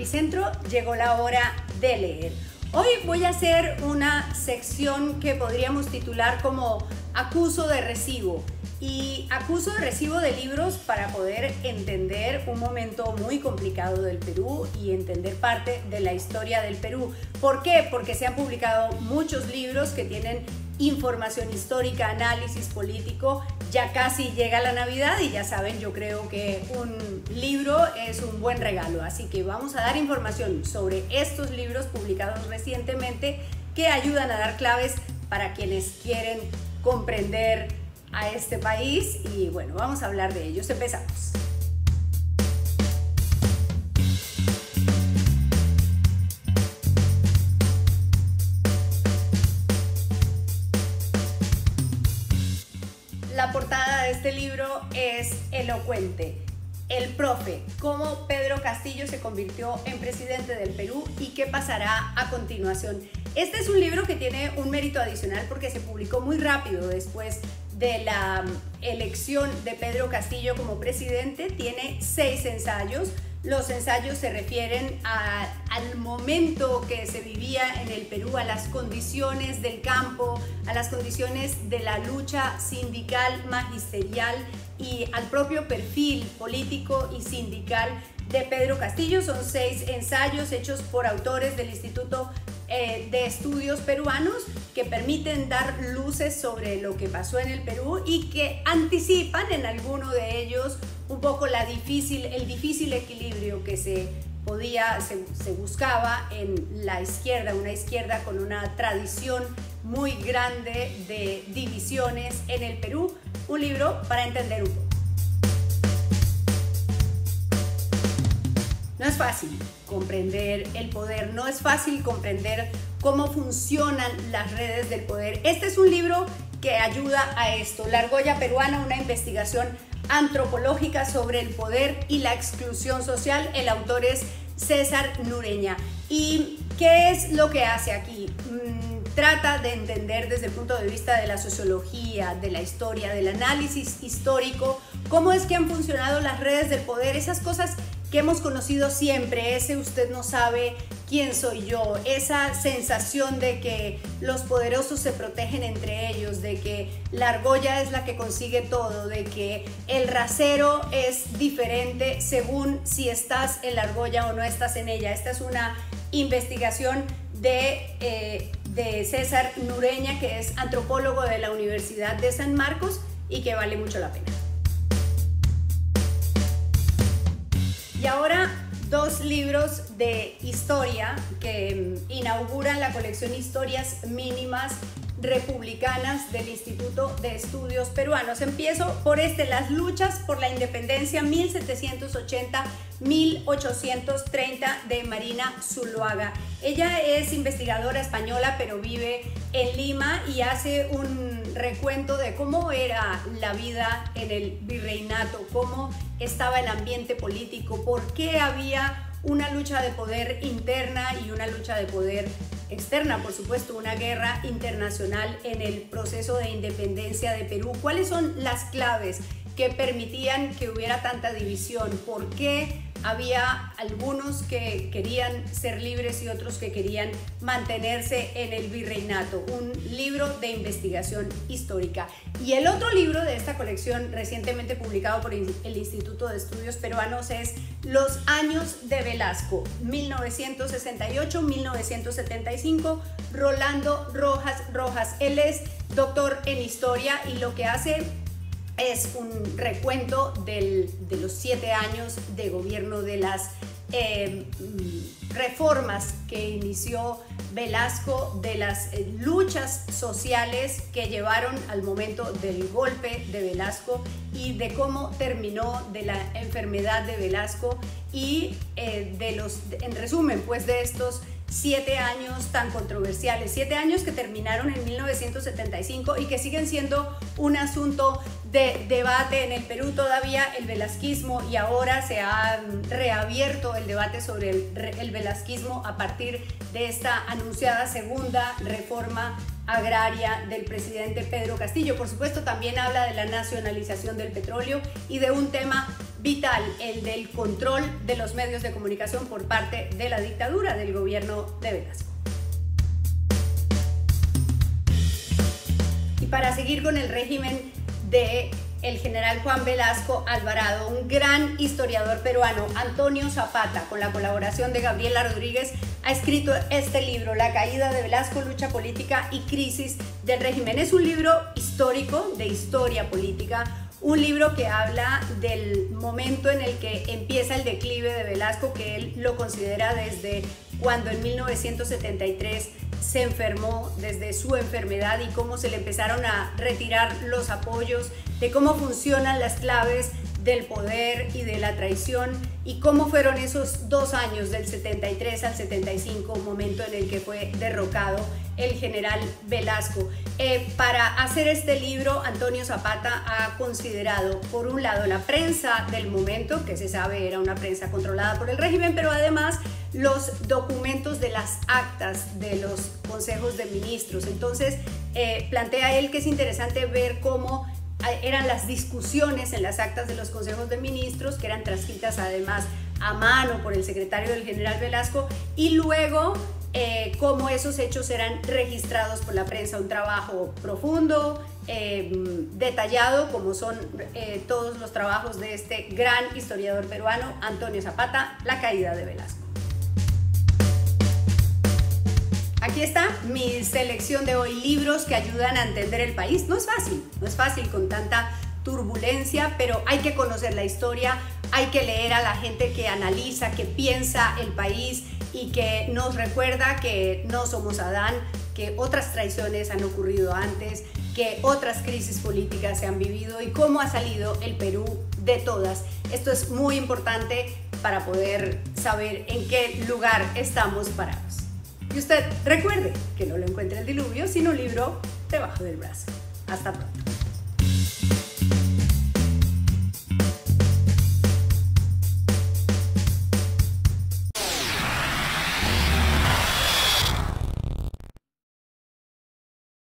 Epicentro, llegó la hora de leer. Hoy voy a hacer una sección que podríamos titular como acuso de recibo. Y acuso de recibo de libros para poder entender un momento muy complicado del Perú y entender parte de la historia del Perú. ¿Por qué? Porque se han publicado muchos libros que tienen información histórica, análisis político. Ya casi llega la Navidad y ya saben, yo creo que un libro es un buen regalo. Así que vamos a dar información sobre estos libros publicados recientemente que ayudan a dar claves para quienes quieren comprender a este país. Y bueno, vamos a hablar de ellos. Empezamos. La portada de este libro es elocuente. El profe, cómo Pedro Castillo se convirtió en presidente del Perú y qué pasará a continuación. Este es un libro que tiene un mérito adicional porque se publicó muy rápido después de la elección de Pedro Castillo como presidente. Tiene 6 ensayos. Los ensayos se refieren al momento que se vivía en el Perú, a las condiciones del campo, a las condiciones de la lucha sindical, magisterial y al propio perfil político y sindical de Pedro Castillo. Son 6 ensayos hechos por autores del Instituto de Estudios Peruanos que permiten dar luces sobre lo que pasó en el Perú y que anticipan en alguno de ellos un poco el difícil equilibrio que se buscaba en la izquierda, una izquierda con una tradición muy grande de divisiones en el Perú. Un libro para entender un poco. No es fácil comprender el poder, no es fácil comprender cómo funcionan las redes del poder. Este es un libro que ayuda a esto. La argolla peruana, una investigación antropológica sobre el poder y la exclusión social. El autor es César Nureña. ¿Y qué es lo que hace aquí? Trata de entender desde el punto de vista de la sociología, de la historia, del análisis histórico, cómo es que han funcionado las redes del poder, esas cosas que hemos conocido siempre, ese usted no sabe quién soy yo, esa sensación de que los poderosos se protegen entre ellos, de que la argolla es la que consigue todo, de que el rasero es diferente según si estás en la argolla o no estás en ella. Esta es una investigación de César Nureña, que es antropólogo de la Universidad de San Marcos y que vale mucho la pena. Y ahora 2 libros de historia que inauguran la colección Historias Mínimas Republicanas del Instituto de Estudios Peruanos. Empiezo por Las luchas por la independencia 1780-1830 de Marina Zuluaga. Ella es investigadora española pero vive en Lima y hace un recuento de cómo era la vida en el virreinato, cómo estaba el ambiente político, por qué había una lucha de poder interna y una lucha de poder externa, por supuesto, una guerra internacional en el proceso de independencia de Perú. ¿Cuáles son las claves que permitían que hubiera tanta división? ¿Por qué había algunos que querían ser libres y otros que querían mantenerse en el virreinato? Un libro de investigación histórica. Y el otro libro de esta colección, recientemente publicado por el Instituto de Estudios Peruanos, es Los años de Velasco, 1968-1975, Rolando Rojas. Él es doctor en historia y lo que hace es un recuento de los 7 años de gobierno, de las reformas que inició Velasco, de las luchas sociales que llevaron al momento del golpe de Velasco y de cómo terminó, de la enfermedad de Velasco y en resumen, pues, de estos 7 años tan controversiales, 7 años que terminaron en 1975 y que siguen siendo un asunto de debate en el Perú todavía, el velasquismo, y ahora se ha reabierto el debate sobre el velasquismo a partir de esta anunciada segunda reforma agraria del presidente Pedro Castillo. Por supuesto, también habla de la nacionalización del petróleo y de un tema vital, el del control de los medios de comunicación por parte de la dictadura del gobierno de Velasco. Y para seguir con el régimen de el general Juan Velasco Alvarado, un gran historiador peruano, Antonio Zapata, con la colaboración de Gabriela Rodríguez, ha escrito este libro, La caída de Velasco, lucha política y crisis del régimen. Es un libro histórico, de historia política, un libro que habla del momento en el que empieza el declive de Velasco, que él lo considera desde cuando en 1973 se enfermó, desde su enfermedad, y cómo se le empezaron a retirar los apoyos, de cómo funcionan las claves del poder y de la traición, y cómo fueron esos 2 años del 73 al 75, momento en el que fue derrocado el general Velasco. Para hacer este libro, Antonio Zapata ha considerado, por un lado, la prensa del momento, que se sabe era una prensa controlada por el régimen, pero además los documentos de las actas de los consejos de ministros. Entonces, plantea él que es interesante ver cómo eran las discusiones en las actas de los consejos de ministros, que eran transcritas además a mano por el secretario del general Velasco, y luego cómo esos hechos eran registrados por la prensa. Un trabajo profundo, detallado, como son todos los trabajos de este gran historiador peruano, Antonio Zapata, La caída de Velasco. Aquí está mi selección de hoy, libros que ayudan a entender el país. No es fácil con tanta turbulencia, pero hay que conocer la historia, hay que leer a la gente que analiza, que piensa el país y que nos recuerda que no somos Adán, que otras traiciones han ocurrido antes, que otras crisis políticas se han vivido y cómo ha salido el Perú de todas. Esto es muy importante para poder saber en qué lugar estamos parados. Y usted recuerde que no lo encuentre el diluvio, sino un libro debajo del brazo. Hasta pronto.